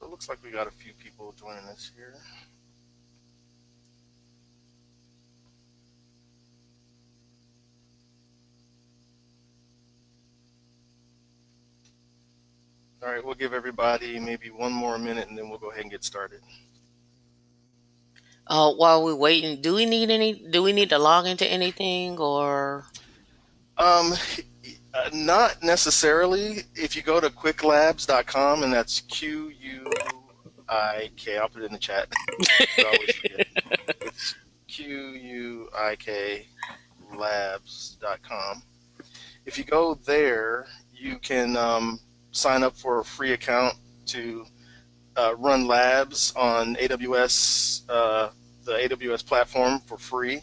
it looks like we got a few people joining us here. All right, we'll give everybody maybe one more minute and then we'll go ahead and get started. While we're waiting, do we need to log into anything or? Um, Not necessarily. If you go to quicklabs.com, and that's Quik, I'll put it in the chat because I always forget. It's Quik labs.com. If you go there, you can sign up for a free account to run labs on AWS, the AWS platform for free.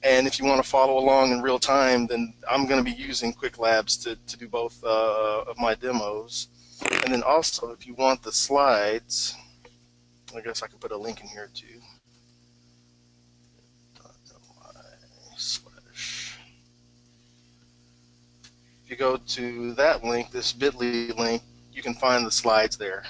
And if you want to follow along in real time, then I'm going to be using Quick Labs to do both of my demos. And then also, if you want the slides, I guess I could put a link in here too. If you go to that link, this bit.ly link, you can find the slides there.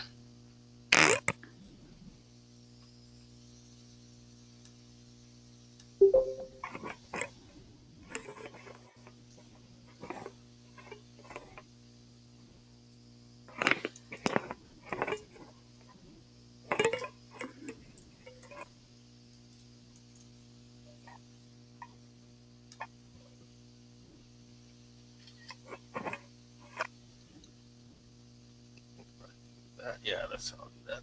Yeah, that's how I'll do that.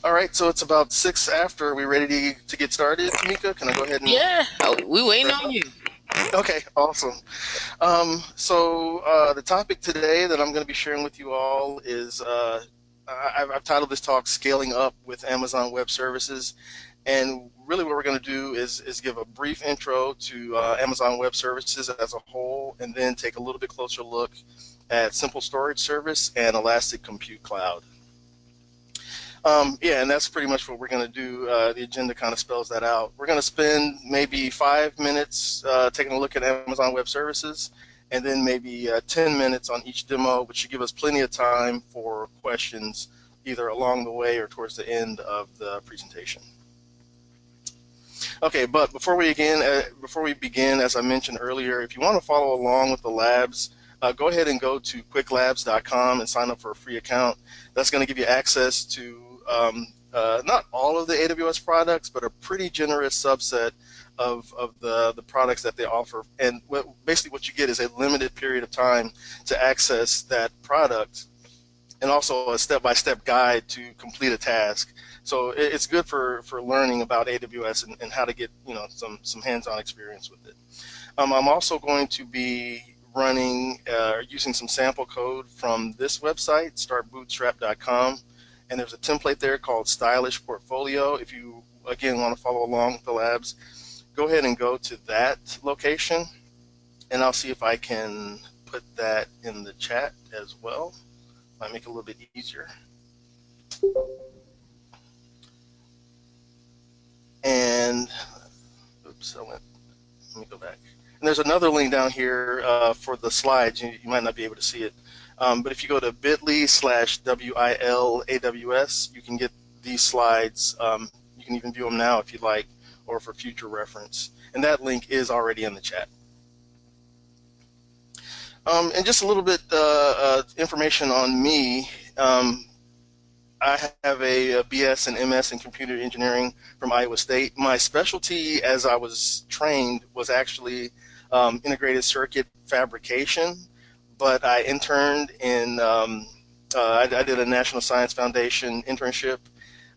All right, so it's about 6 after. Are we ready to get started, Tamika? Can I go ahead and Yeah, we waiting wrap on up? you. Okay, awesome. The topic today that I'm going to be sharing with you all is I've titled this talk "Scaling Up with Amazon Web Services," and really what we're going to do is give a brief intro to Amazon Web Services as a whole, and then take a little bit closer look at Simple Storage Service and Elastic Compute Cloud. Yeah, and that's pretty much what we're going to do. The agenda kind of spells that out. We're going to spend maybe 5 minutes taking a look at Amazon Web Services, and then maybe 10 minutes on each demo, which should give us plenty of time for questions either along the way or towards the end of the presentation. Okay, but before we begin, as I mentioned earlier, if you want to follow along with the labs, go ahead and go to quicklabs.com and sign up for a free account. That's going to give you access to not all of the AWS products, but a pretty generous subset of the products that they offer. And basically what you get is a limited period of time to access that product, and also a step-by-step guide to complete a task. So it's good for learning about AWS and how to get some hands-on experience with it. I'm also going to be running using some sample code from this website, startbootstrap.com, and there's a template there called Stylish Portfolio. If you again want to follow along with the labs, go ahead and go to that location, and I'll see if I can put that in the chat as well. Might make it a little bit easier. And oops, let me go back. And there's another link down here for the slides. You might not be able to see it, but if you go to bit.ly/WILAWS, you can get these slides. You can even view them now if you'd like, or for future reference. And that link is already in the chat. And just a little bit information on me. I have a BS and MS in computer engineering from Iowa State. My specialty, as I was trained, was actually integrated circuit fabrication, but I interned in, I did a National Science Foundation internship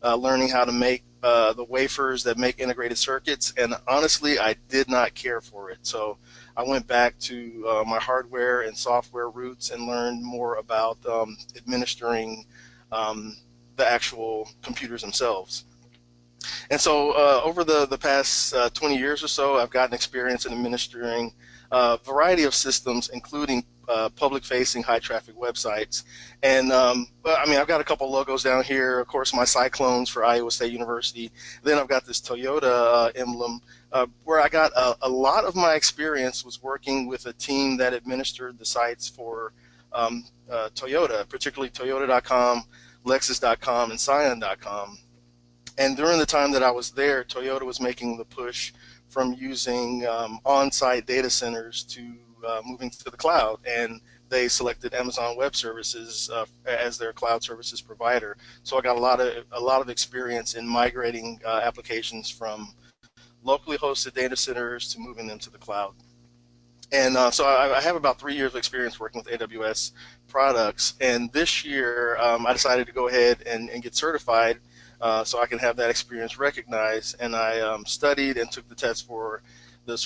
learning how to make the wafers that make integrated circuits, and honestly, I did not care for it. So I went back to my hardware and software roots and learned more about administering the actual computers themselves. And so over the past 20 years or so, I've gotten experience in administering a variety of systems, including public-facing, high-traffic websites. And I mean, I've got a couple logos down here. Of course, my Cyclones for Iowa State University. Then I've got this Toyota emblem, where I got a lot of my experience was working with a team that administered the sites for Toyota, particularly Toyota.com, Lexus.com, and Scion.com. And during the time that I was there, Toyota was making the push from using on-site data centers to moving to the cloud, and they selected Amazon Web Services as their cloud services provider. So I got a lot of experience in migrating applications from locally hosted data centers to moving them to the cloud. And so I have about 3 years of experience working with AWS products. And this year, I decided to go ahead and get certified so I can have that experience recognized. And I studied and took the test for the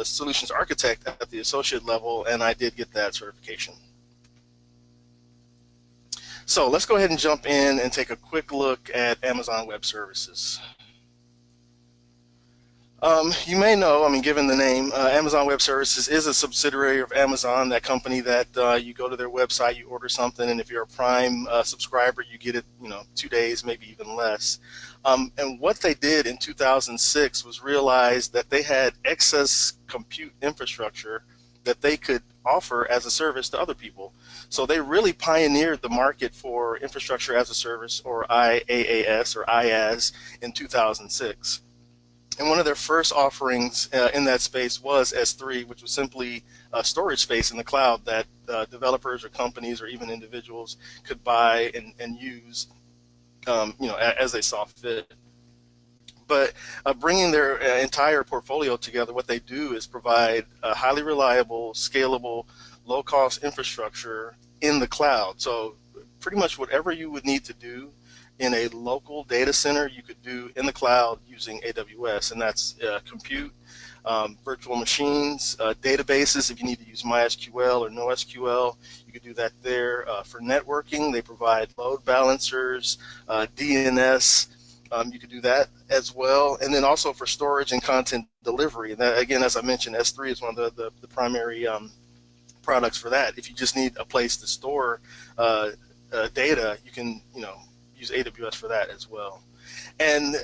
solutions architect at the associate level, and I did get that certification. So let's go ahead and jump in and take a quick look at Amazon Web Services. You may know, I mean, given the name, Amazon Web Services is a subsidiary of Amazon, that company that you go to their website, you order something, and if you're a Prime subscriber, you get it, 2 days, maybe even less. And what they did in 2006 was realize that they had excess compute infrastructure that they could offer as a service to other people. So they really pioneered the market for infrastructure as a service, or IaaS or IaaS, in 2006. And one of their first offerings in that space was S3, which was simply a storage space in the cloud that developers or companies or even individuals could buy and use, as they saw fit. But bringing their entire portfolio together, what they do is provide a highly reliable, scalable, low-cost infrastructure in the cloud. So pretty much whatever you would need to do in a local data center, you could do in the cloud using AWS, and that's compute, virtual machines, databases. If you need to use MySQL or NoSQL, you could do that there. For networking, they provide load balancers, DNS. You could do that as well. And then also for storage and content delivery. And that, again, as I mentioned, S3 is one of the primary products for that. If you just need a place to store data, you can use AWS for that as well. And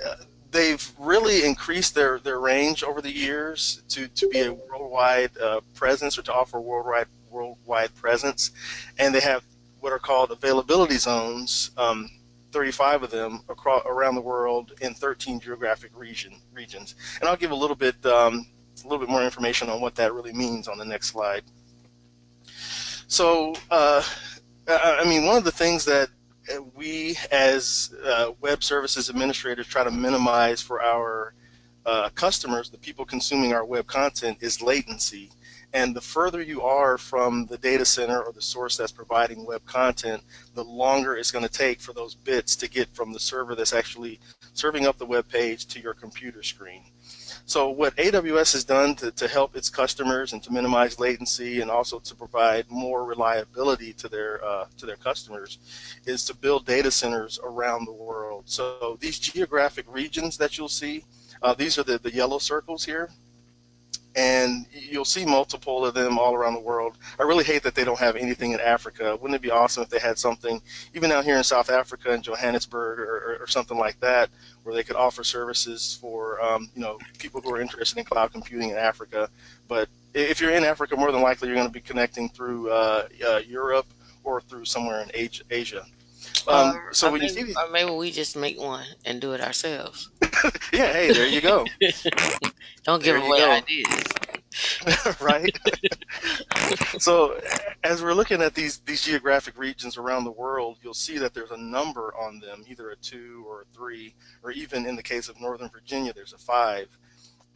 they've really increased their range over the years to be a worldwide presence, or to offer worldwide presence. And they have what are called availability zones, 35 of them around the world in 13 geographic regions. And I'll give a little bit more information on what that really means on the next slide. So, I mean, one of the things that we as web services administrators try to minimize for our customers, the people consuming our web content, is latency. And the further you are from the data center or the source that's providing web content, the longer it's going to take for those bits to get from the server that's actually serving up the web page to your computer screen. So what AWS has done to help its customers and to minimize latency, and also to provide more reliability to their customers, is to build data centers around the world. So these geographic regions that you'll see, these are the yellow circles here, and you'll see multiple of them all around the world. I really hate that they don't have anything in Africa. Wouldn't it be awesome if they had something even out here in South Africa, in Johannesburg, or something like that, where they could offer services for people who are interested in cloud computing in Africa. But if you're in Africa, more than likely you're going to be connecting through Europe or through somewhere in Asia. So when you see Or maybe we just make one and do it ourselves. yeah, hey, there you go. Don't give There you away go. ideas. Right? So as we're looking at these geographic regions around the world, you'll see that there's a number on them, either a 2 or a 3, or even in the case of Northern Virginia, there's a 5.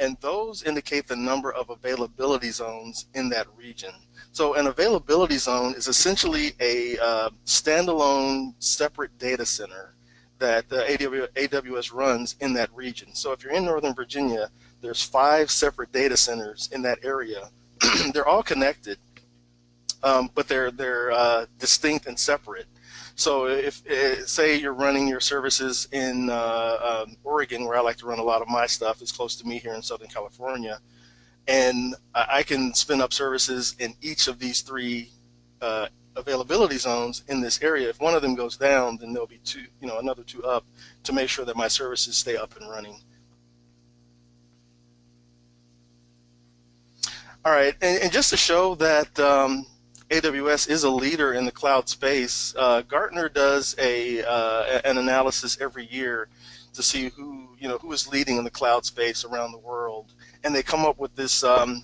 And those indicate the number of availability zones in that region. So an availability zone is essentially a standalone separate data center that AWS runs in that region. So if you're in Northern Virginia, there's 5 separate data centers in that area. They're all connected, but they're distinct and separate. So if say you're running your services in Oregon, where I like to run a lot of my stuff, it's close to me here in Southern California, and I can spin up services in each of these 3 availability zones in this area. If one of them goes down, then there'll be two, another two up to make sure that my services stay up and running. All right, and just to show that AWS is a leader in the cloud space, Gartner does an analysis every year to see who is leading in the cloud space around the world, and they come up with this I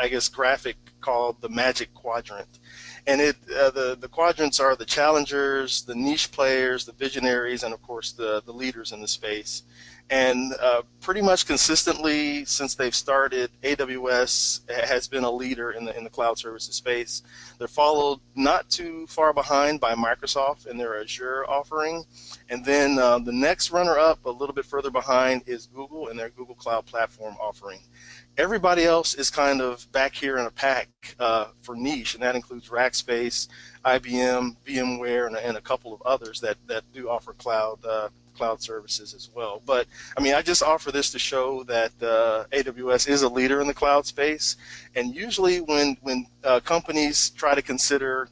guess graphic called the Magic Quadrant, and the quadrants are the challengers, the niche players, the visionaries, and of course the leaders in the space. And pretty much consistently since they've started, AWS has been a leader in the cloud services space. They're followed not too far behind by Microsoft and their Azure offering. And then the next runner-up, a little bit further behind, is Google and their Google Cloud Platform offering. Everybody else is kind of back here in a pack for niche, and that includes Rackspace, IBM, VMware, and a couple of others that do offer cloud services as well. But I mean, I just offer this to show that AWS is a leader in the cloud space, and usually when companies try to consider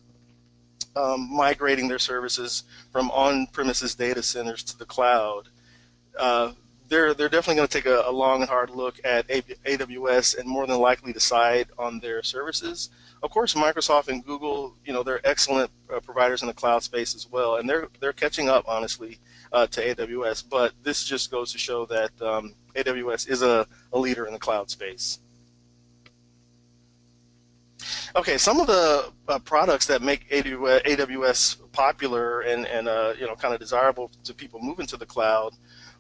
migrating their services from on-premises data centers to the cloud, they're definitely going to take a long and hard look at AWS and more than likely decide on their services. Of course, Microsoft and Google, they're excellent providers in the cloud space as well, and they're catching up, honestly, to AWS. But this just goes to show that AWS is a leader in the cloud space. Okay, some of the products that make AWS popular and kind of desirable to people moving to the cloud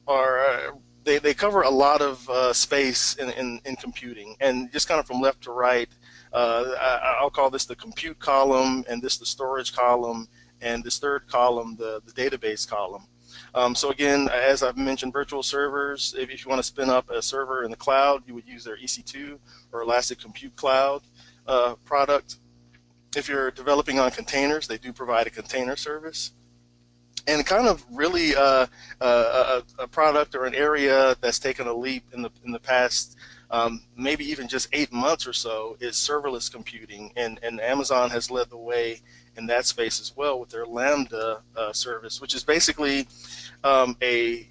are they cover a lot of space in computing, and just kind of from left to right, I'll call this the compute column, and this the storage column, and this third column the database column. So again, as I've mentioned, virtual servers, if you want to spin up a server in the cloud, you would use their EC2 or Elastic Compute Cloud product. If you're developing on containers, they do provide a container service. And kind of really a product or an area that's taken a leap in the past, maybe even just 8 months or so, is serverless computing, and Amazon has led the way in that space as well with their Lambda service, which is basically a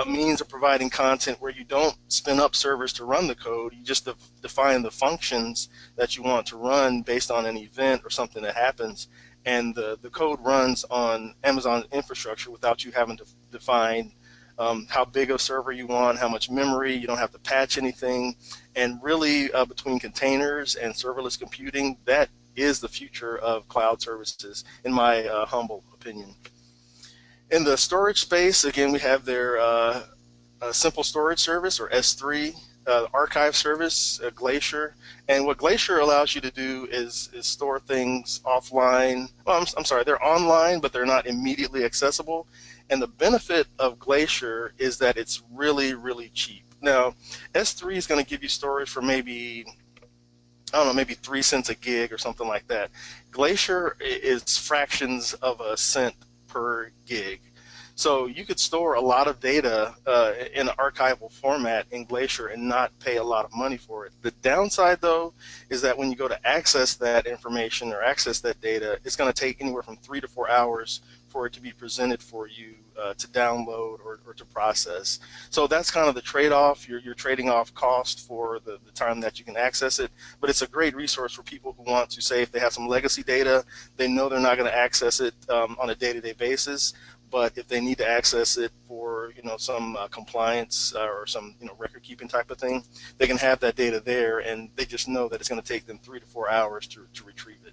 means of providing content where you don't spin up servers to run the code. You just define the functions that you want to run based on an event or something that happens, and the code runs on Amazon infrastructure without you having to define how big a server you want, how much memory. You don't have to patch anything. And really, between containers and serverless computing, that is the future of cloud services, in my humble opinion. In the storage space, again, we have their simple storage service, or S3, archive service, Glacier. And what Glacier allows you to do is store things offline. Well, I'm sorry, they're online, but they're not immediately accessible. And the benefit of Glacier is that it's really, really cheap. Now, S3 is going to give you storage for maybe, I don't know, maybe 3 cents a gig or something like that. Glacier is fractions of a cent per gig. So you could store a lot of data in an archival format in Glacier and not pay a lot of money for it. The downside, though, is that when you go to access that information or access that data, it's going to take anywhere from 3 to 4 hours for it to be presented for you to download or to process. So that's kind of the trade-off. You're trading off cost for the time that you can access it, but it's a great resource for people who want to, say, if they have some legacy data, they know they're not going to access it on a day-to-day basis. But if they need to access it for some compliance or some record keeping type of thing, they can have that data there, and they just know that it's going to take them 3 to 4 hours to retrieve it.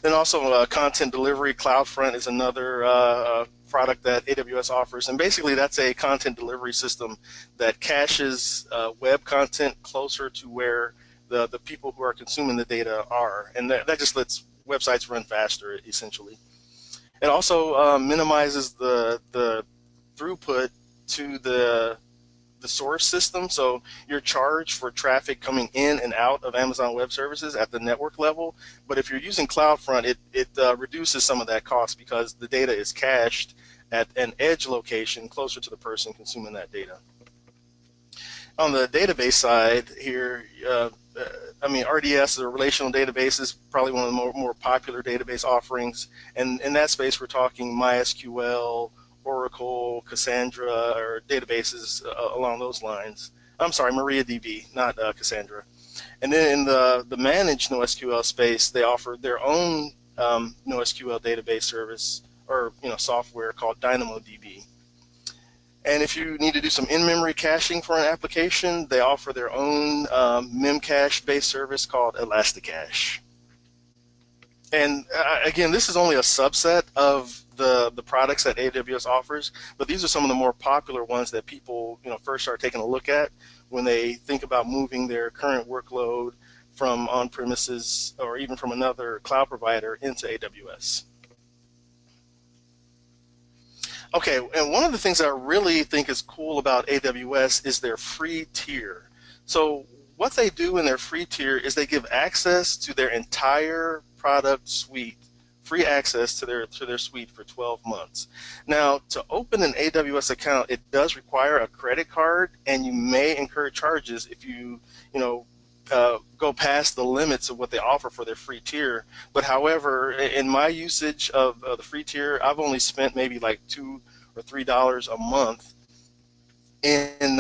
Then also content delivery. CloudFront is another product that AWS offers, and basically that's a content delivery system that caches web content closer to where the people who are consuming the data are, and that just lets websites run faster, essentially. It also minimizes the throughput to the source system, so you're charged for traffic coming in and out of Amazon Web Services at the network level. But if you're using CloudFront, it reduces some of that cost because the data is cached at an edge location closer to the person consuming that data. on the database side here, I mean, RDS, or relational database, is probably one of the more popular database offerings. And in that space, we're talking MySQL, Oracle, Cassandra, or databases along those lines. I'm sorry, MariaDB, not Cassandra. And then in the managed NoSQL space, they offer their own NoSQL database service, or software called DynamoDB. And if you need to do some in-memory caching for an application, they offer their own Memcache-based service called Elasticache. And again, this is only a subset of the products that AWS offers, but these are some of the more popular ones that people first start taking a look at when they think about moving their current workload from on-premises or even from another cloud provider into AWS. Okay, and one of the things I really think is cool about AWS is their free tier. So what they do in their free tier is they give access to their entire product suite, free access to their suite for 12 months. Now, to open an AWS account, it does require a credit card, and you may incur charges if go past the limits of what they offer for their free tier. But however, in my usage of the free tier, I've only spent maybe like $2 or $3 a month in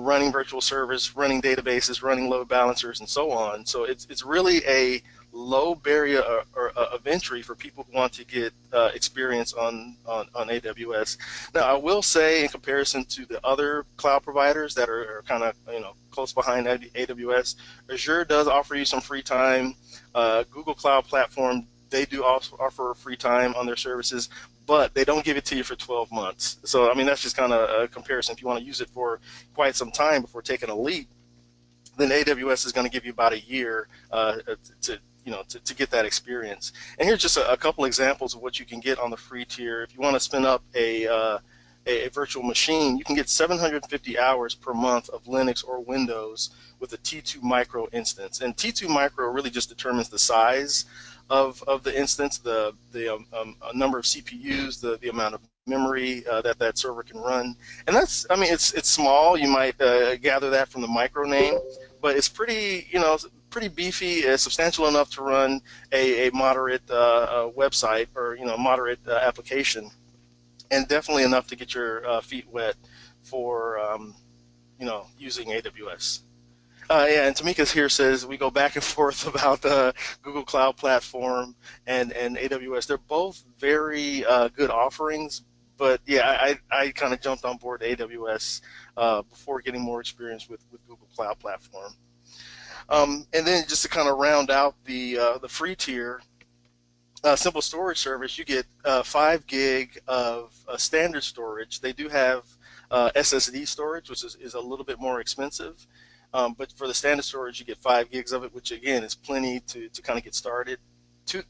running virtual servers, running databases, running load balancers, and so on. So it's really a low barrier of entry for people who want to get experience on AWS. Now, I will say, in comparison to the other cloud providers that are kind of close behind AWS, Azure does offer you some free time. Google Cloud Platform, they do also offer free time on their services, but they don't give it to you for 12 months. So, I mean, that's just kind of a comparison. If you want to use it for quite some time before taking a leap, then AWS is going to give you about a year to get that experience. And here's just a couple examples of what you can get on the free tier. If you want to spin up a virtual machine, you can get 750 hours per month of Linux or Windows with a T2 Micro instance. And T2 Micro really just determines the size of the instance, the number of CPUs, the amount of memory that server can run. And that's, I mean, it's small. You might gather that from the micro name, but it's pretty, pretty beefy, substantial enough to run a moderate website, or moderate application, and definitely enough to get your feet wet for using AWS. Yeah, and Tamika's here says we go back and forth about Google Cloud Platform and AWS. They're both very good offerings, but yeah, I kind of jumped on board AWS before getting more experience with Google Cloud Platform. And then just to kind of round out the free tier, simple storage service, you get 5 gig of standard storage. They do have SSD storage, which is a little bit more expensive. But for the standard storage, you get 5 gigs of it, which again is plenty to kind of get started.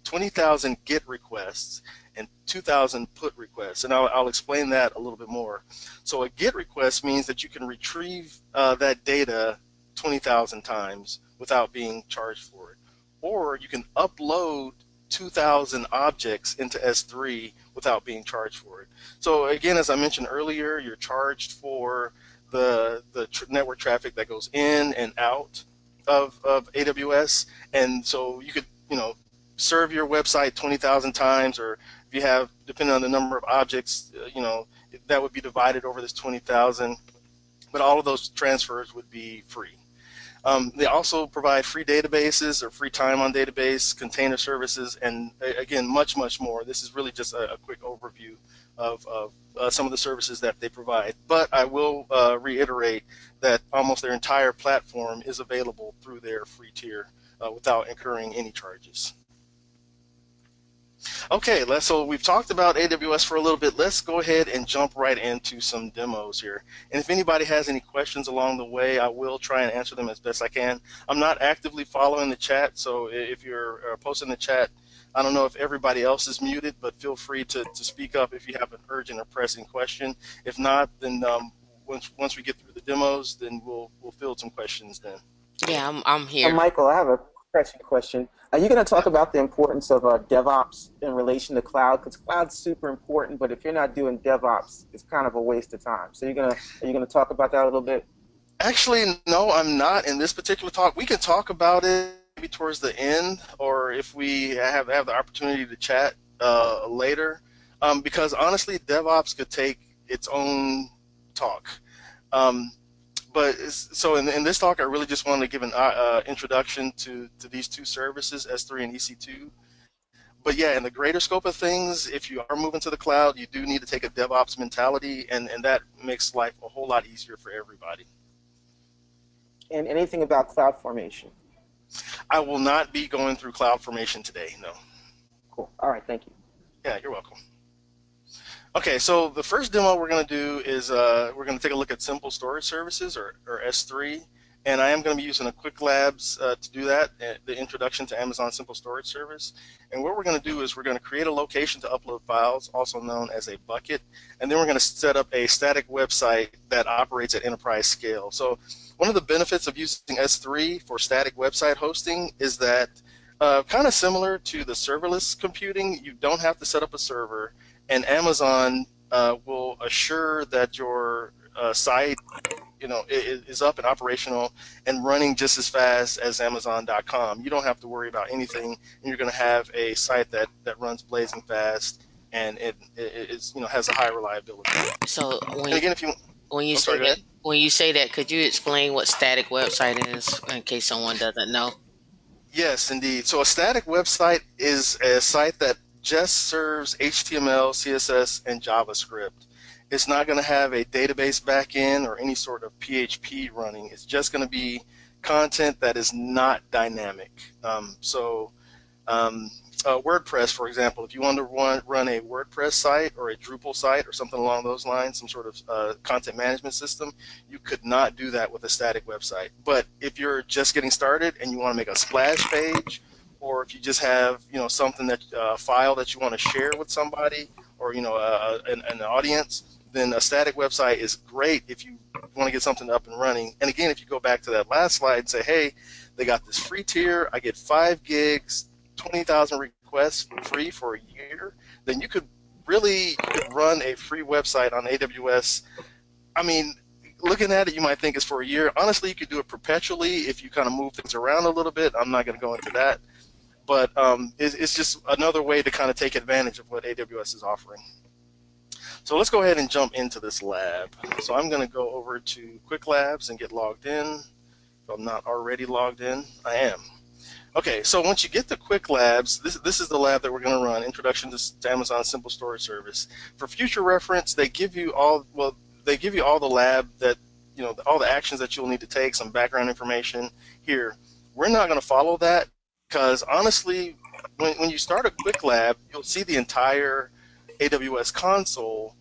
20,000 GET requests and 2,000 PUT requests, and I'll explain that a little bit more. So a GET request means that you can retrieve that data 20,000 times without being charged for it, or you can upload 2,000 objects into S3 without being charged for it. So again, as I mentioned earlier, you're charged for the network traffic that goes in and out of AWS, and so you could serve your website 20,000 times, or if you have, depending on the number of objects, that would be divided over this 20,000, but all of those transfers would be free. They also provide free databases or free time on database, container services, and again, much, much more. This is really just a quick overview of some of the services that they provide. But I will reiterate that almost their entire platform is available through their free tier without incurring any charges. Okay, so we've talked about AWS for a little bit. Let's go ahead and jump right into some demos here. And if anybody has any questions along the way, I will try and answer them as best I can. I'm not actively following the chat, so if you're posting the chat, I don't know if everybody else is muted, but feel free to speak up if you have an urgent or pressing question. If not, then once we get through the demos, then we'll field some questions then. Yeah, I'm here. Michael, I have a pressing question. Are you going to talk about the importance of DevOps in relation to cloud? Because cloud's super important, but if you're not doing DevOps, it's kind of a waste of time. So are you going to talk about that a little bit? Actually, no, I'm not in this particular talk. We can talk about it maybe towards the end, or if we have the opportunity to chat later. Because honestly, DevOps could take its own talk. Um, so in this talk, I really just wanted to give an introduction to these two services, S3 and EC2. But yeah, in the greater scope of things, if you are moving to the cloud, you do need to take a DevOps mentality, and that makes life a whole lot easier for everybody. And anything about cloud formation? I will not be going through CloudFormation today, no. Cool. All right. Thank you. Yeah, you're welcome. Okay, so the first demo we're going to do is we're going to take a look at simple storage services, or S3, and I am going to be using a Quick Labs to do that, the introduction to Amazon Simple Storage Service. And what we're going to do is we're going to create a location to upload files, also known as a bucket, and then we're going to set up a static website that operates at enterprise scale. So one of the benefits of using S3 for static website hosting is that kind of similar to the serverless computing, you don't have to set up a server, and Amazon will assure that your site, is up and operational and running just as fast as Amazon.com. You don't have to worry about anything, and you're going to have a site that runs blazing fast, and it is, has a high reliability. So And again, if you, when you I'm say sorry, go that ahead. when you say that, could you explain what static website is in case someone doesn't know? Yes, indeed. So a static website is a site that just serves HTML, CSS, and JavaScript. It's not going to have a database backend or any sort of PHP running. It's just going to be content that is not dynamic. Um, WordPress, for example, if you want to run a WordPress site or a Drupal site or something along those lines, some sort of content management system, you could not do that with a static website. But if you're just getting started and you want to make a splash page, or if you just have something that file that you want to share with somebody, or an audience, then a static website is great if you want to get something up and running. And again, if you go back to that last slide and say, hey, they got this free tier, I get 5 gigs, 20,000 requests free for a year, then you could run a free website on AWS. I mean, looking at it, you might think it's for a year. Honestly, you could do it perpetually if you kind of move things around a little bit. I'm not going to go into that, but it's just another way to kind of take advantage of what AWS is offering. So let's go ahead and jump into this lab. So I'm going to go over to Quick Labs and get logged in. If I'm not already logged in, I am. Okay, so once you get to Quick Labs, this is the lab that we're going to run, Introduction to Amazon Simple Storage Service. For future reference, they give you all the lab that, all the actions that you'll need to take, some background information here. We're not going to follow that because honestly, when you start a Quick Lab, you'll see the entire AWS console,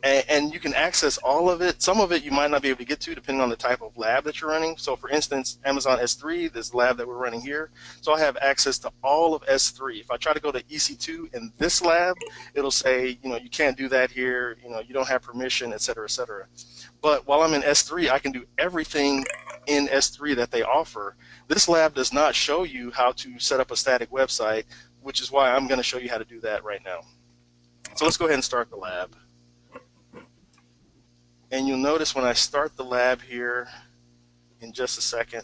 and you can access all of it. Some of it you might not be able to get to depending on the type of lab that you're running. So for instance, Amazon S3, this lab that we're running here, so I have access to all of S3. If I try to go to EC2 in this lab, it'll say, you can't do that here, you don't have permission, et cetera, et cetera. But while I'm in S3, I can do everything in S3 that they offer. This lab does not show you how to set up a static website, which is why I'm going to show you how to do that right now. So let's go ahead and start the lab. And you'll notice when I start the lab here in just a second,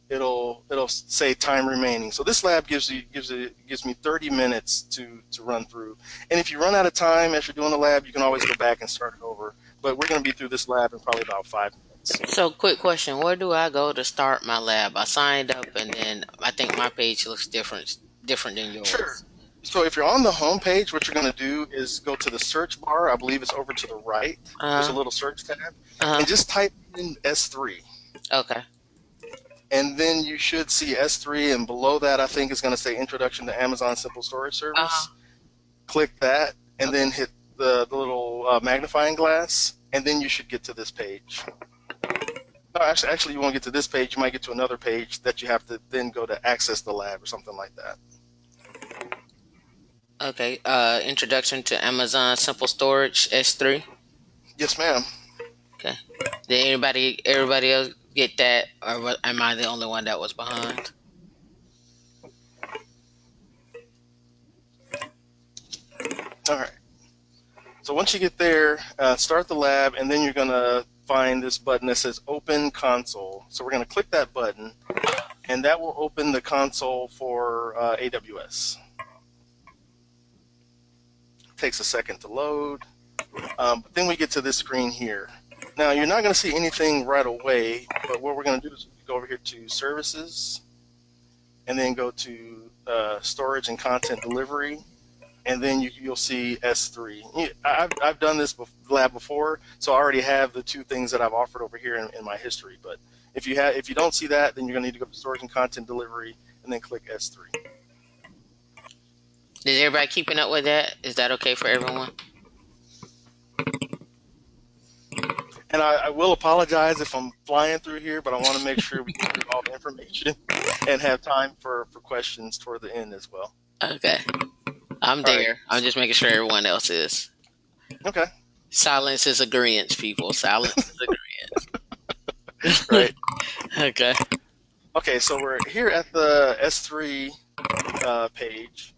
it'll say time remaining. So this lab gives me 30 minutes to run through. And if you run out of time as you're doing the lab, you can always go back and start it over. But we're going to be through this lab in probably about 5 minutes. So, quick question: where do I go to start my lab? I signed up, and then I think my page looks different than Sure. yours. So if you're on the home page, what you're going to do is go to the search bar. I believe it's over to the right. There's a Uh little search tab. huh. And just type in S3. Okay. And then you should see S3, and below that I think is going to say Introduction to Amazon Simple Storage Uh Service. huh. Click that, and Okay. then hit the little magnifying glass, and then you should get to this page. No, actually, you won't get to this page. You might get to another page that you have to then go to access the lab or something like that. Okay. Introduction to Amazon Simple Storage S3. Yes, ma'am. Okay. Did everybody else get that, or am I the only one that was behind? All right. So once you get there, start the lab, and then you're going to find this button that says Open Console. So we're going to click that button, and that will open the console for AWS. It takes a second to load. But then we get to this screen here. Now, you're not going to see anything right away, but what we're going to do is go over here to Services, and then go to Storage and Content Delivery, and then you'll see S3. I've done this lab before, so I already have the two things that I've offered over here in my history. But if you don't see that, then you're going to need to go to Storage and Content Delivery, and then click S3. Is everybody keeping up with that? Is that okay for everyone? And I will apologize if I'm flying through here, but I want to make sure we get through all the information and have time for questions toward the end as well. Okay. I'm there. Right. I'm just making sure everyone else is. Okay. Silence is agreement, people. Silence is agreement. Right. Okay. Okay, so we're here at the S3 page,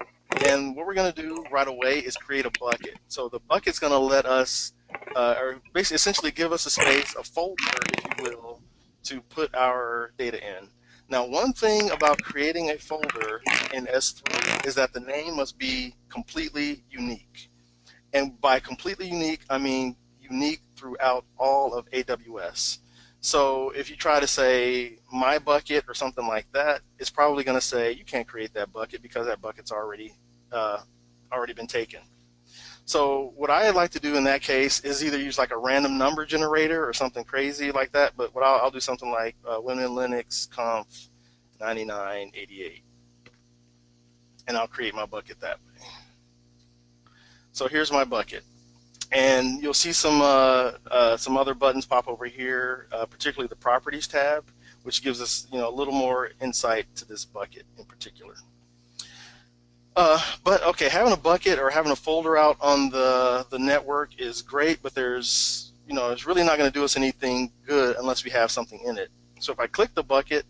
and what we're going to do right away is create a bucket. So the bucket's going to let us, or basically essentially give us a space, a folder, if you will, to put our data in. Now, one thing about creating a folder in S3 is that the name must be completely unique. And by completely unique, I mean unique throughout all of AWS. So if you try to say my bucket or something like that, it's probably going to say you can't create that bucket because that bucket's already been taken. So what I like to do in that case is either use like a random number generator or something crazy like that, but I'll do something like Winmin Linux conf 9988, and I'll create my bucket that way. So here's my bucket, and you'll see some other buttons pop over here, particularly the Properties tab, which gives us a little more insight to this bucket in particular. But okay, having a bucket or having a folder out on the network is great, but it's really not going to do us anything good unless we have something in it. So if I click the bucket,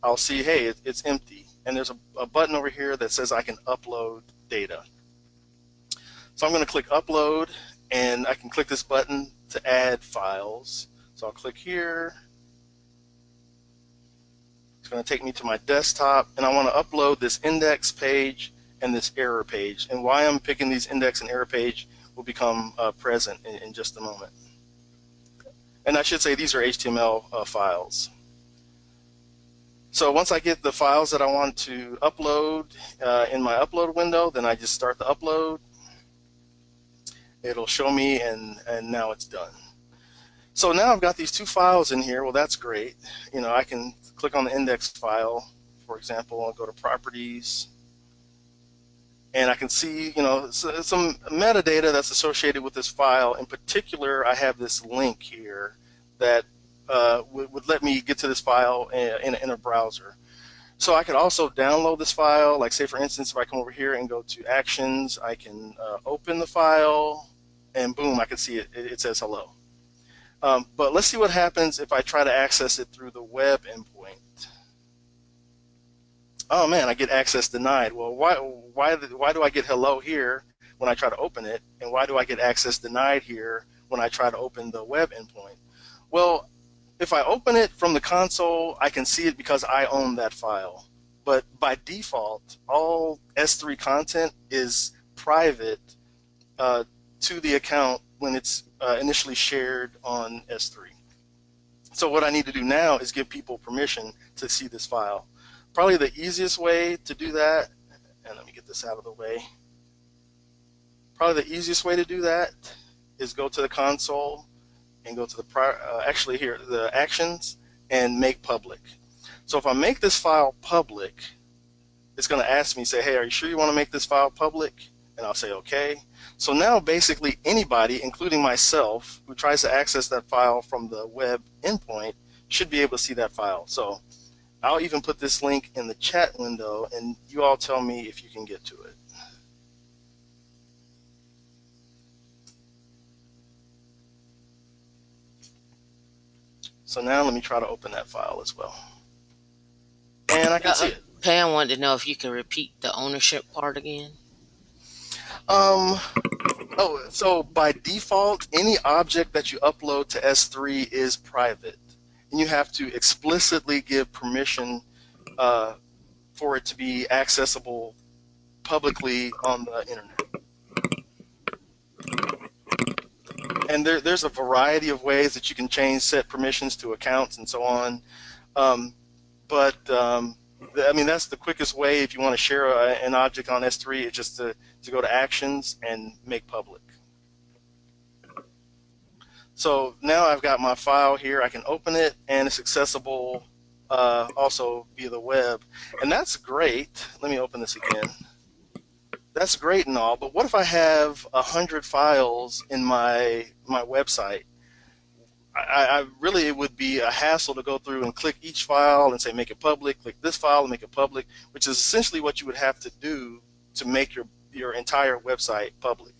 I'll see, hey, it's empty, and there's a button over here that says I can upload data. So I'm going to click Upload, and I can click this button to add files. So I'll click here. It's going to take me to my desktop, and I want to upload this index page and this error page. And why I'm picking these index and error page will become present in just a moment. And I should say these are HTML files. So once I get the files that I want to upload in my upload window, then I just start the upload. It'll show me, and now it's done. So now I've got these two files in here. Well, that's great. I can click on the index file, for example. I'll go to Properties, and I can see, some metadata that's associated with this file. In particular, I have this link here that would let me get to this file in a browser. So I could also download this file. Like, say, for instance, if I come over here and go to Actions, I can open the file, and boom, I can see it. It says hello. But let's see what happens if I try to access it through the web endpoint. Oh man, I get access denied. Well, why do I get hello here when I try to open it, and why do I get access denied here when I try to open the web endpoint? Well, if I open it from the console, I can see it because I own that file. But by default, all S3 content is private to the account when it's initially shared on S3. So what I need to do now is give people permission to see this file. Probably the easiest way to do that, and let me get this out of the way. Probably the easiest way to do that is go to the console and go to the the Actions and make public. So if I make this file public, it's going to ask me, say, hey, are you sure you want to make this file public? And I'll say okay. So now basically anybody, including myself, who tries to access that file from the web endpoint should be able to see that file. So I'll even put this link in the chat window, and you all tell me if you can get to it. So now let me try to open that file as well. And I can see it. Pam wanted to know if you can repeat the ownership part again. Oh, so by default, any object that you upload to S3 is private, and you have to explicitly give permission for it to be accessible publicly on the internet. And there's a variety of ways that you can set permissions to accounts and so on. Um, but I mean, that's the quickest way if you want to share an object on S3, is just to go to Actions and make public. So now I've got my file here. I can open it, and it's accessible also via the web. And that's great. Let me open this again. That's great and all, but what if I have 100 files in my website? I really, it would be a hassle to go through and click each file and say make it public, click this file and make it public, which is essentially what you would have to do to make your entire website public.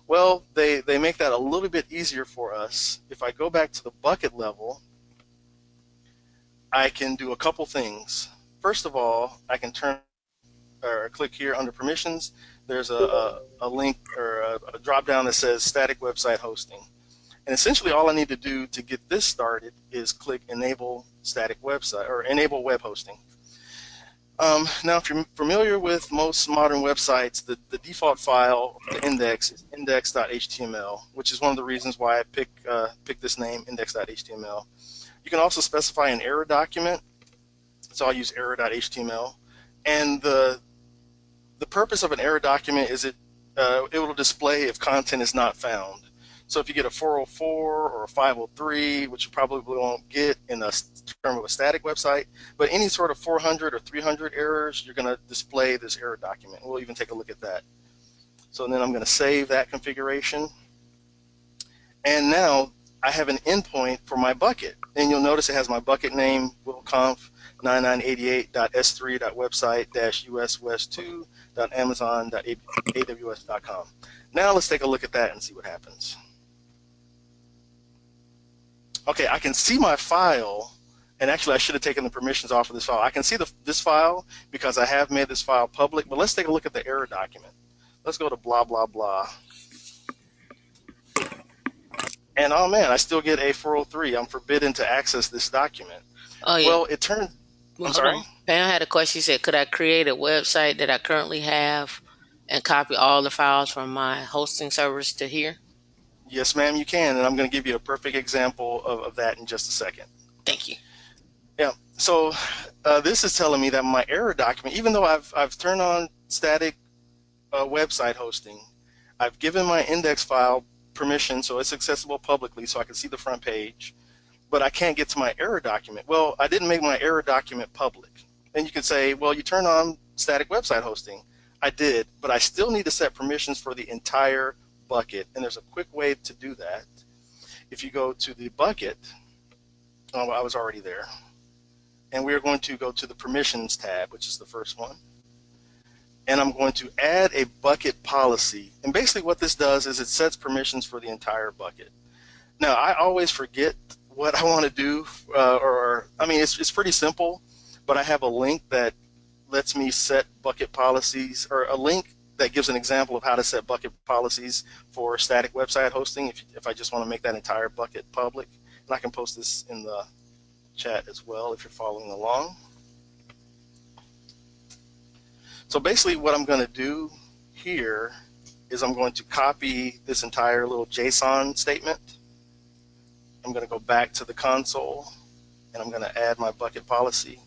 Well, they make that a little bit easier for us. If I go back to the bucket level, I can do a couple things. First of all, I can click here under permissions. There's a link or a drop down that says static website hosting. And essentially all I need to do to get this started is click enable static website or enable web hosting. Now, if you're familiar with most modern websites, the default file to index is index.html, which is one of the reasons why I picked this name, index.html. You can also specify an error document, so I'll use error.html. And the purpose of an error document is it will display if content is not found. So if you get a 404 or a 503, which you probably won't get in a term of a static website, but any sort of 400 or 300 errors, you're going to display this error document. We'll even take a look at that. So then I'm going to save that configuration. And now I have an endpoint for my bucket. And you'll notice it has my bucket name, willconf 9988.s3.website-us2.amazon.aws.com. Now let's take a look at that and see what happens. Okay, I can see my file, and actually I should have taken the permissions off of this file. I can see this file because I have made this file public, but let's take a look at the error document. Let's go to blah, blah, blah. And oh man, I still get a 403. I'm forbidden to access this document. Oh yeah. Well, it turned, I'm sorry? Pam had a question. She said, could I create a website that I currently have and copy all the files from my hosting servers to here? Yes, ma'am, you can, and I'm going to give you a perfect example of that in just a second. Thank you. Yeah, so this is telling me that my error document, even though I've turned on static website hosting, I've given my index file permission so it's accessible publicly so I can see the front page, but I can't get to my error document. Well, I didn't make my error document public. And you could say, well, you turn on static website hosting. I did, but I still need to set permissions for the entire bucket, and there's a quick way to do that. If you go to the bucket, oh, I was already there, and we are going to go to the permissions tab, which is the first one, and I'm going to add a bucket policy. And basically what this does is it sets permissions for the entire bucket. Now, I always forget what I want to do, I mean, it's pretty simple, but I have a link that lets me set bucket policies, or a link that gives an example of how to set bucket policies for static website hosting if I just want to make that entire bucket public. And I can post this in the chat as well if you're following along. So basically what I'm going to do here is I'm going to copy this entire little JSON statement. I'm going to go back to the console, and I'm going to add my bucket policy.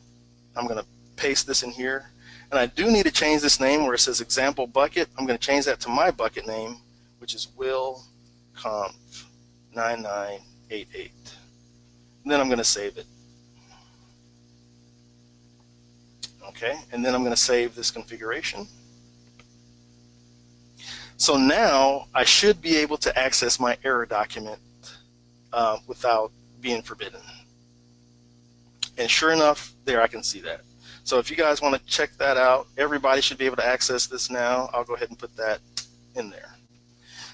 I'm going to paste this in here. And I do need to change this name where it says example bucket. I'm going to change that to my bucket name, which is willconf9988. And then I'm going to save it. Okay, and then I'm going to save this configuration. So now I should be able to access my error document without being forbidden. And sure enough, there I can see that. So if you guys want to check that out, everybody should be able to access this now. I'll go ahead and put that in there.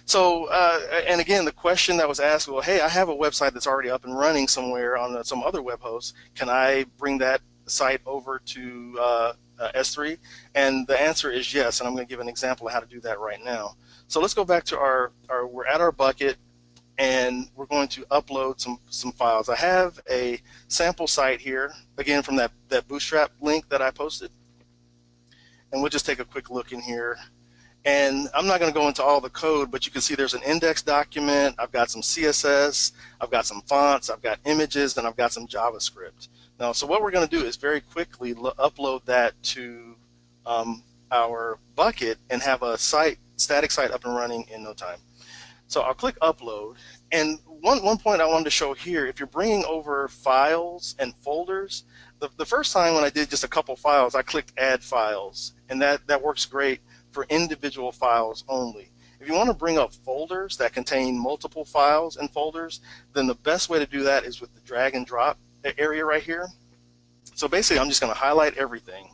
So, and again, the question that was asked, well, hey, I have a website that's already up and running somewhere on some other web host. Can I bring that site over to S3? And the answer is yes, and I'm going to give an example of how to do that right now. So let's go back to we're at our bucket, and we're going to upload some files. I have a sample site here, again, from that Bootstrap link that I posted. And we'll just take a quick look in here. And I'm not going to go into all the code, but you can see there's an index document. I've got some CSS, I've got some fonts, I've got images, and I've got some JavaScript. Now, so what we're going to do is very quickly upload that to our bucket and have a static site up and running in no time. So I'll click upload. And one point I wanted to show here, if you're bringing over files and folders, the first time when I did just a couple files, I clicked add files, and that works great for individual files only. If you want to bring up folders that contain multiple files and folders, then the best way to do that is with the drag and drop area right here. So basically, I'm just going to highlight everything,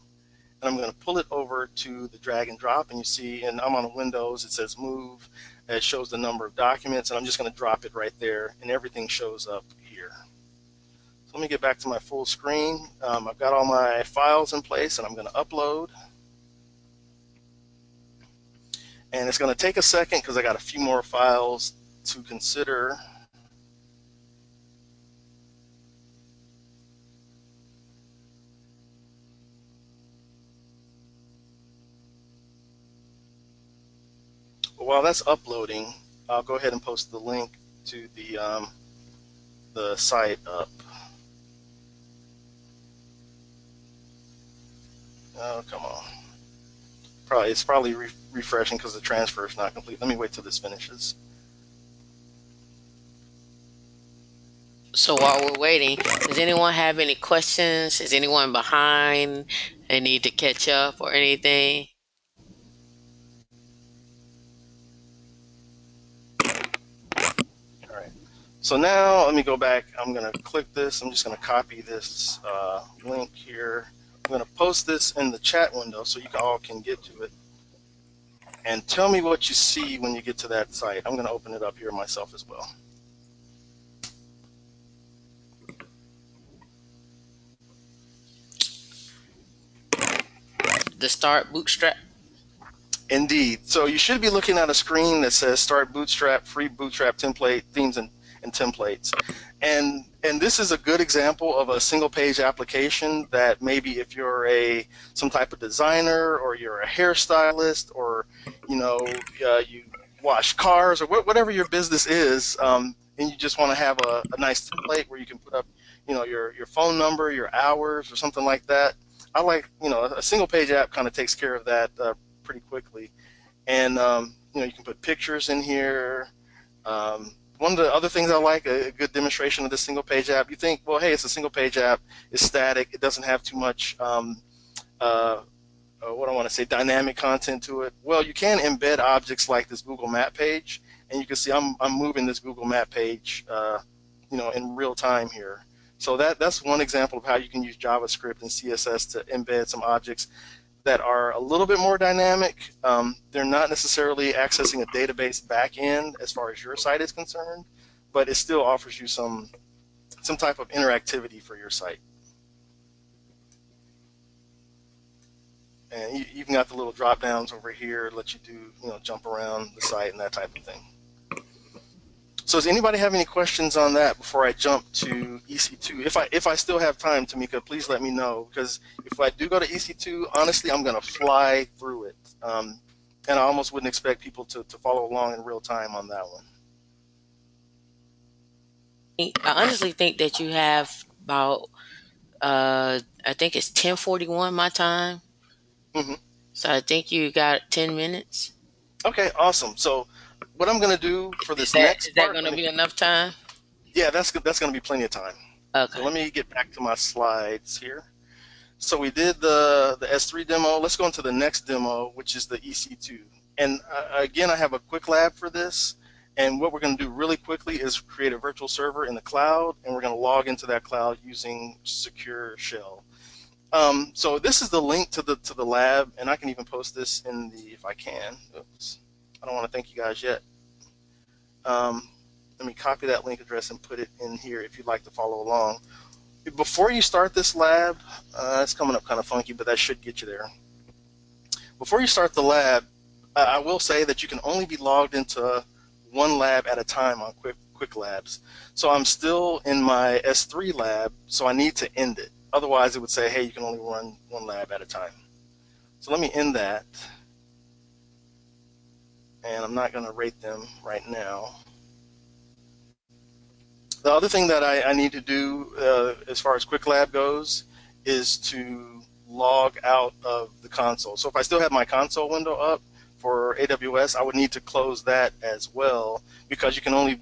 and I'm going to pull it over to the drag and drop, and you see, and I'm on Windows, it says move, it shows the number of documents, and I'm just going to drop it right there, and everything shows up here. So let me get back to my full screen. I've got all my files in place, and I'm going to upload. And it's going to take a second because I got a few more files to consider. But while that's uploading, I'll go ahead and post the link to the site up. Oh, come on. It's probably refreshing because the transfer is not complete. Let me wait till this finishes. So while we're waiting, does anyone have any questions? Is anyone behind and need to catch up or anything? All right. So now let me go back. I'm going to click this. I'm just going to copy this link here. I'm going to post this in the chat window so you all can get to it. And tell me what you see when you get to that site. I'm going to open it up here myself as well. The start Bootstrap? Indeed. So you should be looking at a screen that says Start Bootstrap, Free Bootstrap Template, Themes and Templates. And this is a good example of a single page application that maybe if you're some type of designer, or you're a hairstylist, or you wash cars, or whatever your business is, and you just want to have a nice template where you can put up your phone number, your hours, or something like that. I like, a single page app kind of takes care of that pretty quickly. And you can put pictures in here. One of the other things I like, a good demonstration of this single page app, you think, well, hey, it's a single page app, it's static, it doesn't have too much what I want to say, dynamic content to it. Well, you can embed objects like this Google Map page, and you can see I'm moving this Google Map page in real time here. So that's one example of how you can use JavaScript and CSS to embed some objects that are a little bit more dynamic. They're not necessarily accessing a database backend as far as your site is concerned, but it still offers you some type of interactivity for your site. And you even got the little drop downs over here, let you do jump around the site and that type of thing. So does anybody have any questions on that before I jump to EC2? If I still have time, Tamika, please let me know, because if I do go to EC2, honestly, I'm going to fly through it. And I almost wouldn't expect people to follow along in real time on that one. I honestly think that you have about, I think it's 10:41 my time. Mm-hmm. So I think you got 10 minutes. Okay, awesome. So what I'm going to do for this next Is that part, going to be enough time? Yeah, that's going to be plenty of time. Okay. So let me get back to my slides here. So we did the S3 demo. Let's go into the next demo, which is the EC2. And again, I have a quick lab for this. And what we're going to do really quickly is create a virtual server in the cloud, and we're going to log into that cloud using Secure Shell. So this is the link to the lab, and I can even post this in if I can. Oops. I don't want to thank you guys yet. Let me copy that link address and put it in here if you'd like to follow along. before you start this lab, it's coming up kind of funky, but that should get you there. Before you start the lab, I will say that you can only be logged into one lab at a time on Quick Labs. So I'm still in my S3 lab, so I need to end it. Otherwise, it would say, hey, you can only run one lab at a time. So let me end that. And I'm not going to rate them right now. The other thing that I need to do as far as Quick Lab goes is to log out of the console. So if I still have my console window up for AWS, I would need to close that as well, because you can only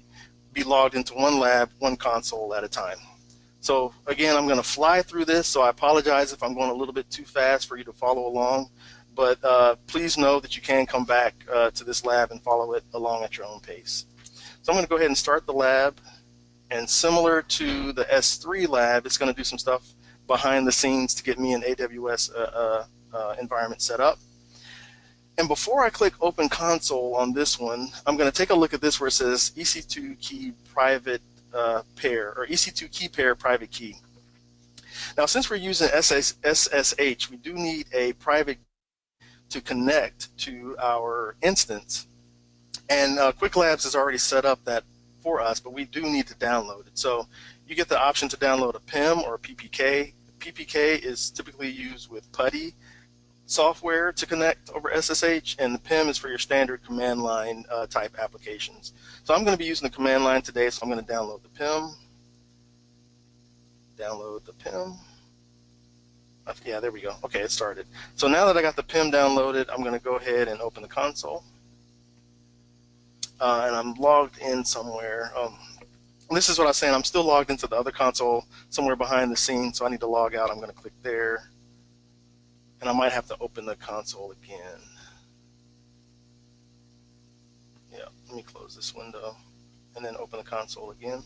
be logged into one lab, one console at a time. So again, I'm going to fly through this, so I apologize if I'm going a little bit too fast for you to follow along, but please know that you can come back to this lab and follow it along at your own pace. So I'm going to go ahead and start the lab, and similar to the S3 lab, it's going to do some stuff behind the scenes to get me an AWS environment set up. And before I click Open Console on this one, I'm going to take a look at this where it says EC2 key private pair, or EC2 key pair private key. Now, since we're using SSH, we do need a private to connect to our instance. And Quick Labs has already set up that for us, but we do need to download it. So you get the option to download a PIM or a PPK. PPK is typically used with PuTTY software to connect over SSH, and the PIM is for your standard command line type applications. So I'm going to be using the command line today, so I'm going to download the PIM. Download the PIM. Yeah, there we go. Okay, it started. So now that I got the PIM downloaded, I'm going to go ahead and open the console. And I'm logged in somewhere. This is what I was saying. I'm still logged into the other console somewhere behind the scenes, so I need to log out. I'm going to click there. And I might have to open the console again. Yeah, let me close this window and then open the console again.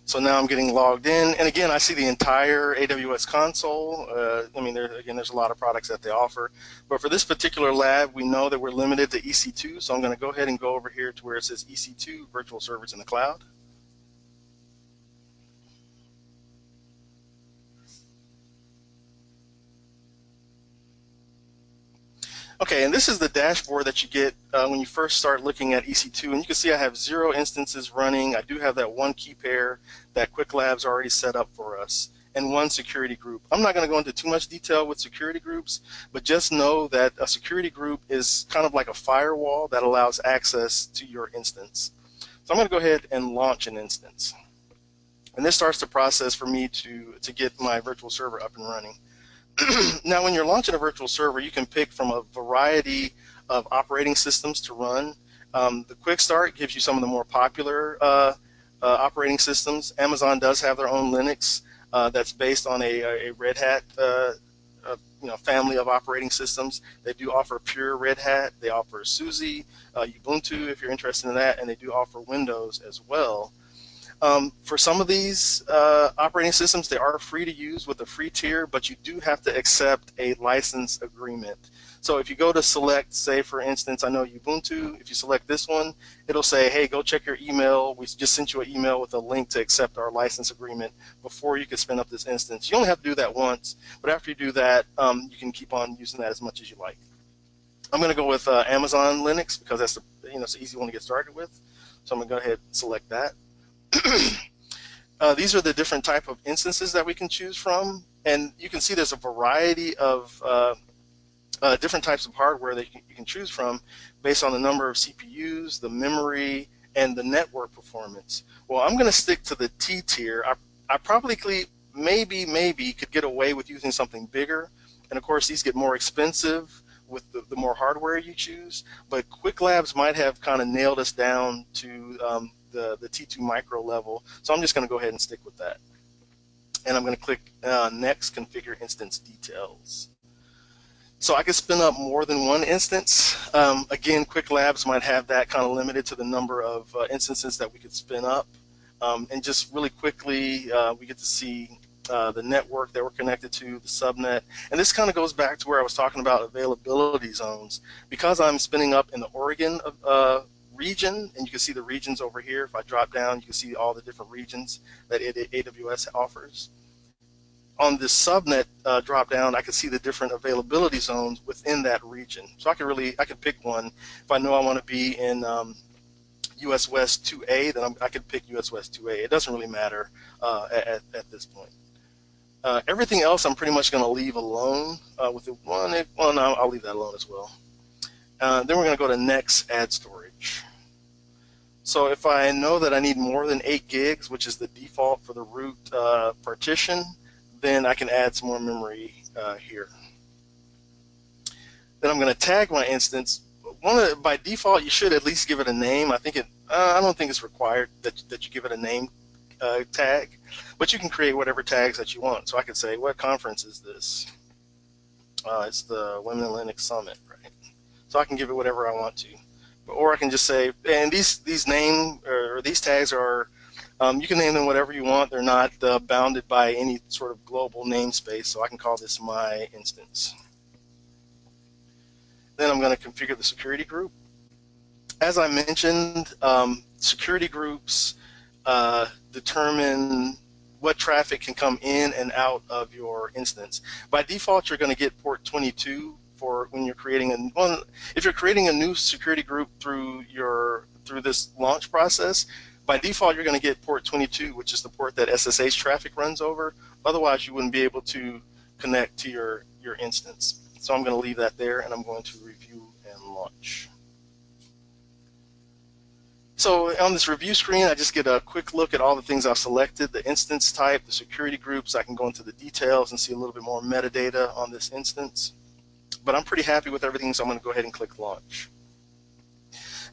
So now I'm getting logged in, and again, I see the entire AWS console. I mean, there's a lot of products that they offer, but for this particular lab, we know that we're limited to EC2, so I'm going to go ahead and go over here to where it says EC2, Virtual Servers in the Cloud. Okay, and this is the dashboard that you get when you first start looking at EC2, and you can see I have 0 instances running. I do have that one key pair that Quick Labs already set up for us, and one security group. I'm not going to go into too much detail with security groups, but just know that a security group is kind of like a firewall that allows access to your instance. So I'm going to go ahead and launch an instance. And this starts the process for me to get my virtual server up and running. Now, when you're launching a virtual server, you can pick from a variety of operating systems to run. The Quick Start gives you some of the more popular operating systems. Amazon does have their own Linux that's based on a Red Hat family of operating systems. They do offer pure Red Hat. They offer SUSE, Ubuntu if you're interested in that, and they do offer Windows as well. For some of these operating systems, they are free to use with a free tier, but you do have to accept a license agreement. So if you go to select, say for instance, I know Ubuntu, if you select this one, it'll say, hey, go check your email. We just sent you an email with a link to accept our license agreement before you can spin up this instance. You only have to do that once, but after you do that, you can keep on using that as much as you like. I'm going to go with Amazon Linux because that's it's an easy one to get started with. So I'm going to go ahead and select that. These are the different type of instances that we can choose from, and you can see there's a variety of different types of hardware that you can choose from based on the number of CPUs, the memory, and the network performance. Well, I'm going to stick to the T tier. I probably maybe could get away with using something bigger, and of course these get more expensive with the more hardware you choose, but Quick Labs might have kind of nailed us down to the T2 micro level, so I'm just going to go ahead and stick with that. And I'm going to click Next, Configure Instance Details. So I can spin up more than one instance. Again, Quick Labs might have that kind of limited to the number of instances that we could spin up. And just really quickly, we get to see the network that we're connected to, the subnet. And this kind of goes back to where I was talking about availability zones. Because I'm spinning up in the Oregon region, and you can see the regions over here. If I drop down, you can see all the different regions that AWS offers. On this subnet drop down, I can see the different availability zones within that region. So I could pick one. If I know I want to be in US West 2A, then I could pick US West 2A. It doesn't really matter at this point. Everything else I'm pretty much going to leave alone with the one. Well, no, I'll leave that alone as well. Then we're going to go to next, add storage. So if I know that I need more than 8 gigs, which is the default for the root partition, then I can add some more memory here. Then I'm going to tag my instance. By default, you should at least give it a name. I don't think it's required that you give it a name tag, but you can create whatever tags that you want. So I could say, what conference is this? It's the Women in Linux Summit, right? So I can give it whatever I want to, or I can just say, and these tags are, you can name them whatever you want. They're not bounded by any sort of global namespace. So I can call this my instance. Then I'm going to configure the security group. As I mentioned, security groups determine what traffic can come in and out of your instance. By default, you're going to get port 22 for when you're creating if you're creating a new security group through this launch process. By default, you're going to get port 22, which is the port that SSH traffic runs over. Otherwise, you wouldn't be able to connect to your instance. So I'm going to leave that there, and I'm going to review and launch. So on this review screen, I just get a quick look at all the things I've selected, the instance type, the security groups. I can go into the details and see a little bit more metadata on this instance. But I'm pretty happy with everything, so I'm going to go ahead and click launch.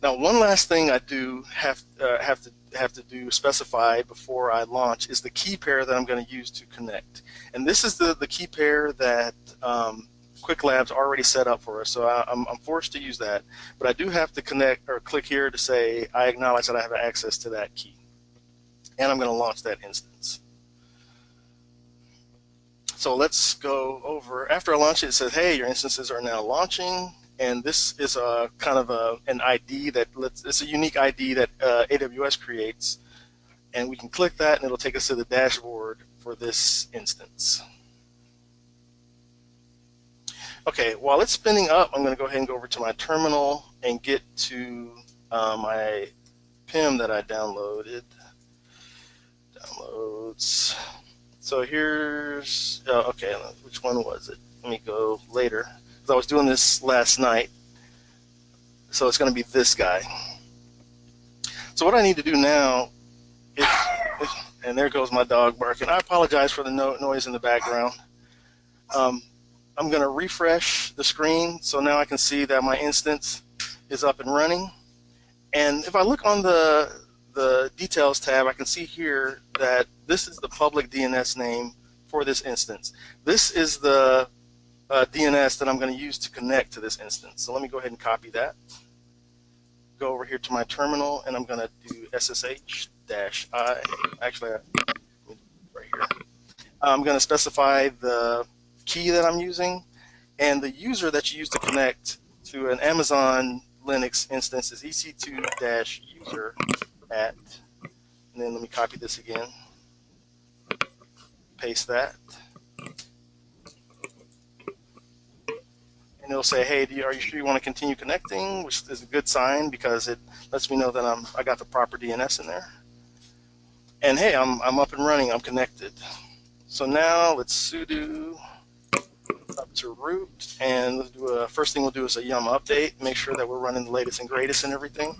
Now, one last thing I do have to specify before I launch is the key pair that I'm going to use to connect. And this is the key pair that Quick Labs already set up for us, so I'm forced to use that. But I do have to connect or click here to say I acknowledge that I have access to that key. And I'm going to launch that instance. So let's go over. After I launch it, it says, hey, your instances are now launching. And this is a kind of an ID it's a unique ID that AWS creates. And we can click that, and it'll take us to the dashboard for this instance. Okay, while it's spinning up, I'm going to go ahead and go over to my terminal and get to my PIM that I downloaded. Downloads. So here's, okay, which one was it? Let me go later, because I was doing this last night. So it's going to be this guy. So what I need to do now is, and there goes my dog barking. I apologize for the noise in the background. I'm going to refresh the screen, so now I can see that my instance is up and running. And if I look on the details tab, I can see here that this is the public DNS name for this instance. This is the DNS that I'm going to use to connect to this instance. So let me go ahead and copy that. Go over here to my terminal, and I'm going to do SSH-I. Actually, right here. I'm going to specify the key that I'm using, and the user that you use to connect to an Amazon Linux instance is EC2-user at, and then let me copy this again, paste that, and it'll say, hey, are you sure you want to continue connecting, which is a good sign because it lets me know that I got the proper DNS in there. And hey, I'm up and running, I'm connected. So now let's sudo up to root, and let's do first thing we'll do is a yum update, make sure that we're running the latest and greatest and everything.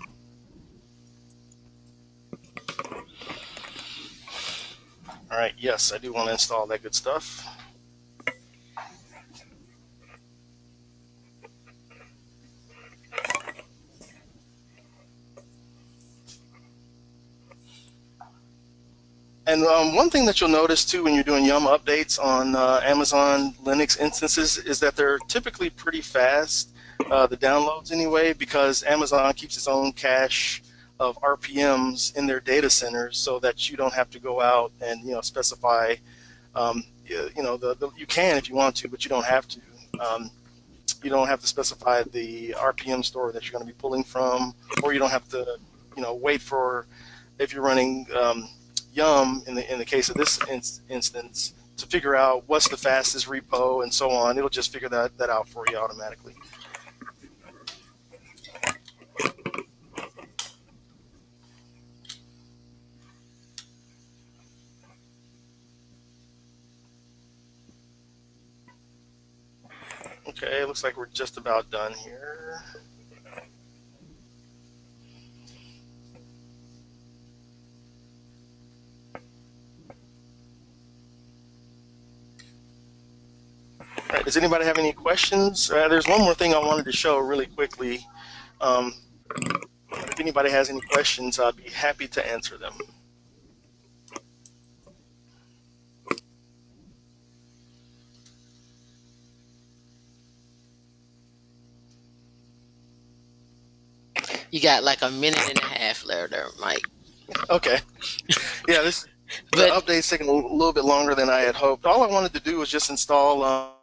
All right, yes, I do want to install that good stuff. And one thing that you'll notice too when you're doing yum updates on Amazon Linux instances is that they're typically pretty fast, the downloads anyway, because Amazon keeps its own cache of RPMs in their data centers, so that you don't have to go out and specify. You can if you want to, but you don't have to. you don't have to specify the RPM store that you're going to be pulling from, or you don't have to, wait for, if you're running Yum in the case of this instance, to figure out what's the fastest repo and so on. It'll just figure that out for you automatically. Okay, looks like we're just about done here. All right, does anybody have any questions? There's one more thing I wanted to show really quickly. Um, if anybody has any questions, I'd be happy to answer them. You got like a minute and a half there, Mike. Okay. Yeah, the But update's taking a little bit longer than I had hoped. All I wanted to do was just install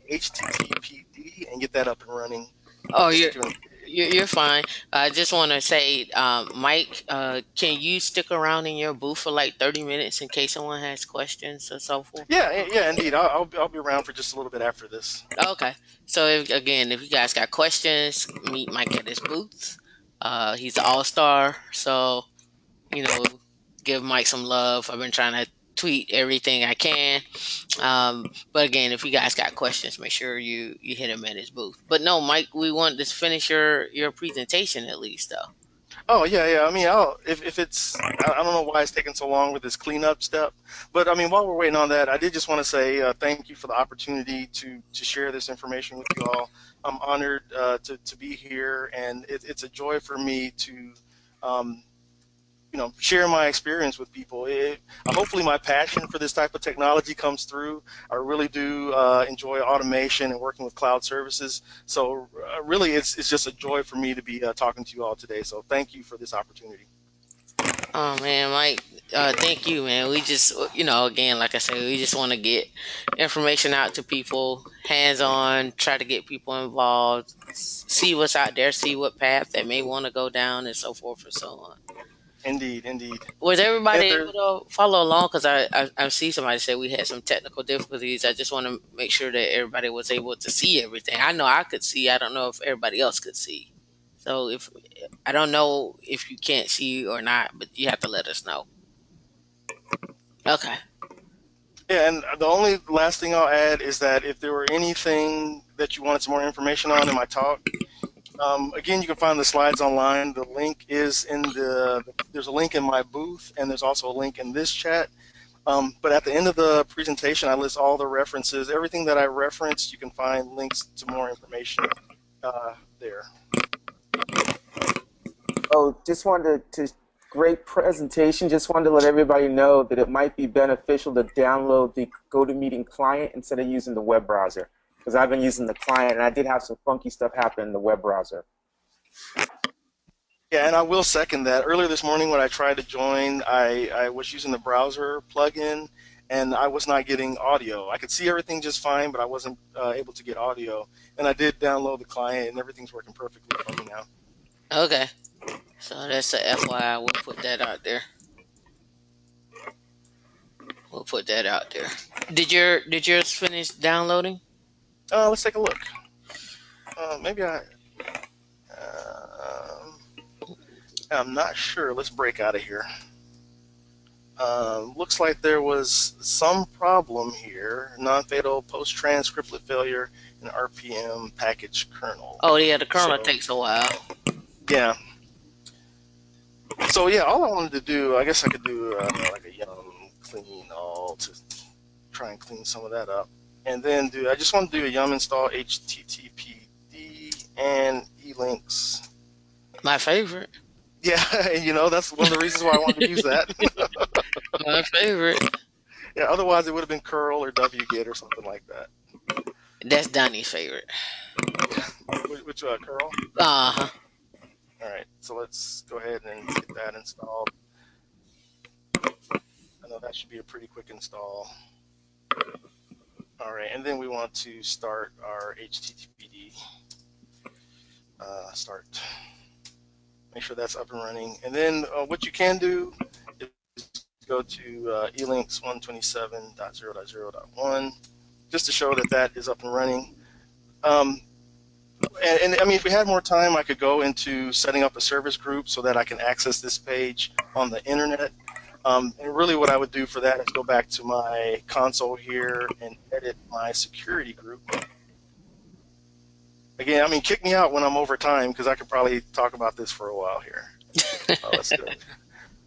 HTTPD and get that up and running. oh, Just you're to give you're fine. I just want to say, Mike, can you stick around in your booth for like 30 minutes in case someone has questions or so forth? yeah, indeed. I'll be around for just a little bit after this. Okay. So if you guys got questions, meet Mike at his booth. He's an all-star, so you know, give Mike some love. I've been trying to tweet everything I can. But again, if you guys got questions, make sure you hit him at his booth. But no, Mike, we want to finish your presentation at least, though. Oh yeah. I mean, if it's I don't know why it's taking so long with this cleanup step, but I mean, while we're waiting on that, I did just want to say thank you for the opportunity to share this information with you all. I'm honored to be here, and it's a joy for me to um, share my experience with people. Hopefully my passion for this type of technology comes through. I really do enjoy automation and working with cloud services. So really it's just a joy for me to be talking to you all today. So thank you for this opportunity. Oh man, Mike, thank you, man. We just, again, like I said, we just want to get information out to people, hands on, try to get people involved, see what's out there, see what path they may want to go down, and so forth and so on. Indeed. Was Yeah, everybody there, able to follow along? Because I see somebody say we had some technical difficulties. I just want to make sure that everybody was able to see everything. I know I could see. I don't know if everybody else could see. So if I don't know if you can't see or not, but you have to let us know. Okay. yeah, and the only last thing I'll add is that if there were anything that you wanted some more information on in my talk, again, you can find the slides online. The link is there's a link in my booth, and there's also a link in this chat. But at the end of the presentation, I list all the references. Everything that I referenced, you can find links to more information there. Oh, just wanted to great presentation. Just wanted to let everybody know that it might be beneficial to download the GoToMeeting client instead of using the web browser, because I've been using the client and I did have some funky stuff happen in the web browser. Yeah, and I will second that. Earlier this morning when I tried to join, I was using the browser plugin, and I was not getting audio. I could see everything just fine, but I wasn't able to get audio. And I did download the client, and everything's working perfectly for me now. Okay. So that's a FYI. We'll put that out there. We'll put that out there. Did yours finish downloading? Let's take a look. Maybe I'm not sure. Let's break out of here. Looks like there was some problem here. Non-fatal post-transcriptlet failure in RPM package kernel. Oh yeah, the kernel So takes a while. yeah. So yeah, all I wanted to do, I guess I could do like a yum clean all to try and clean some of that up, and then I just want to do a yum install HTTPD and elinks. My favorite. Yeah, and that's one of the reasons why I wanted to use that. My favorite. Yeah, otherwise it would have been curl or wget or something like that. That's Donnie's favorite. Yeah, which curl? Uh huh. All right, so let's go ahead and get that installed. I know that should be a pretty quick install. All right, and then we want to start our HTTPD. Start. Make sure that's up and running. And then what you can do is go to elinks 127.0.0.1 just to show that that is up and running. Um, and I mean, if we had more time, I could go into setting up a service group so that I can access this page on the internet. And really what I would do for that is go back to my console here and edit my security group. Again, I mean, kick me out when I'm over time because I could probably talk about this for a while here. Let's go.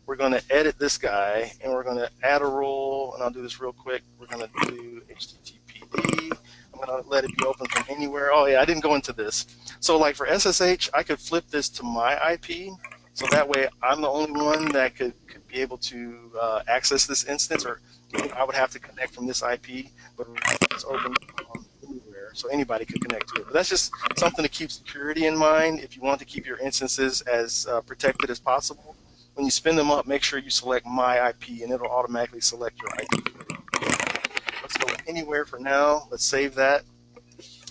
We're going to edit this guy, and we're going to add a role, and I'll do this real quick. We're going to do HTTPD. I'm going to let it be open from anywhere. Oh, yeah, I didn't go into this. So, like for SSH, I could flip this to my IP, so that way I'm the only one that could be able to access this instance, or I would have to connect from this IP, but it's open anywhere, so anybody could connect to it. But that's just something to keep security in mind if you want to keep your instances as protected as possible. When you spin them up, make sure you select My IP, and it'll automatically select your IP. Let's go anywhere for now. Let's save that.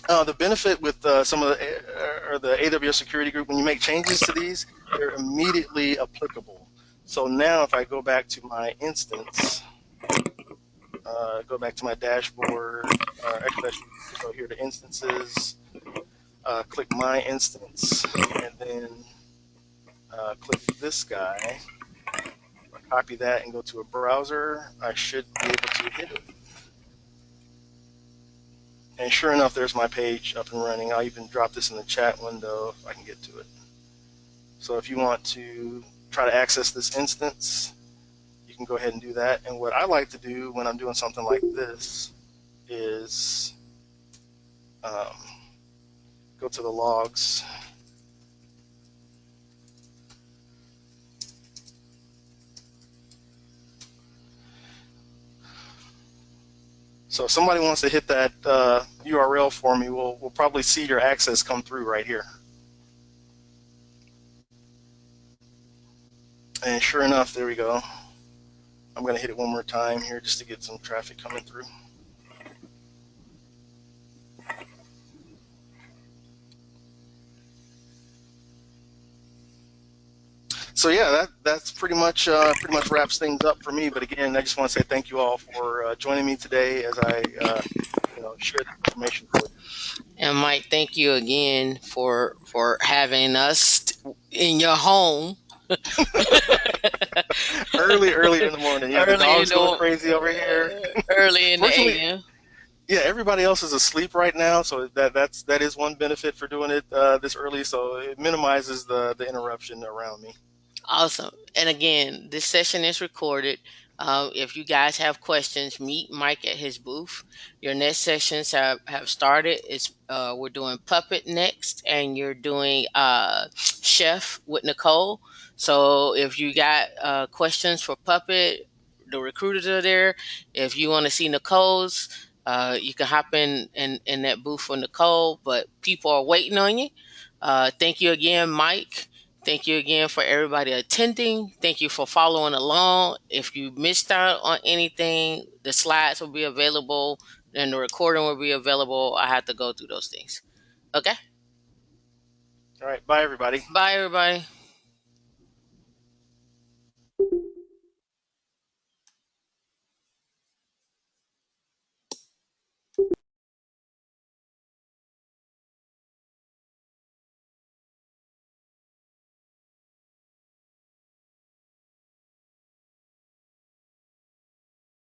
The benefit with some of the AWS security group, when you make changes to these, they're immediately applicable. So now if I go back to my instance, go back to my dashboard, actually go here to instances, click My Instance, and then click this guy. Copy that and go to a browser, I should be able to hit it. And sure enough, there's my page up and running. I'll even drop this in the chat window if I can get to it. So if you want to try to access this instance, you can go ahead and do that. And what I like to do when I'm doing something like this is go to the logs. So if somebody wants to hit that URL for me, we'll probably see your access come through right here. And sure enough, there we go. I'm going to hit it one more time here just to get some traffic coming through. So yeah, that's pretty much wraps things up for me. But again, I just want to say thank you all for joining me today as I share the information with you. And Mike, thank you again for having us in your home. early in the morning. Yeah, the dog's going crazy over here. Early in the AM. Yeah, everybody else is asleep right now, so that is one benefit for doing it this early. So it minimizes the interruption around me. Awesome. And again, this session is recorded. If you guys have questions, meet Mike at his booth. Your next sessions have started. We're doing Puppet next, and you're doing Chef with Nicole. So if you got questions for Puppet, the recruiters are there. If you want to see Nicole's, you can hop in that booth for Nicole, but people are waiting on you. Thank you again, Mike. Thank you again for everybody attending. Thank you for following along. If you missed out on anything, the slides will be available and the recording will be available. I have to go through those things. Okay? All right. Bye, everybody. Bye, everybody.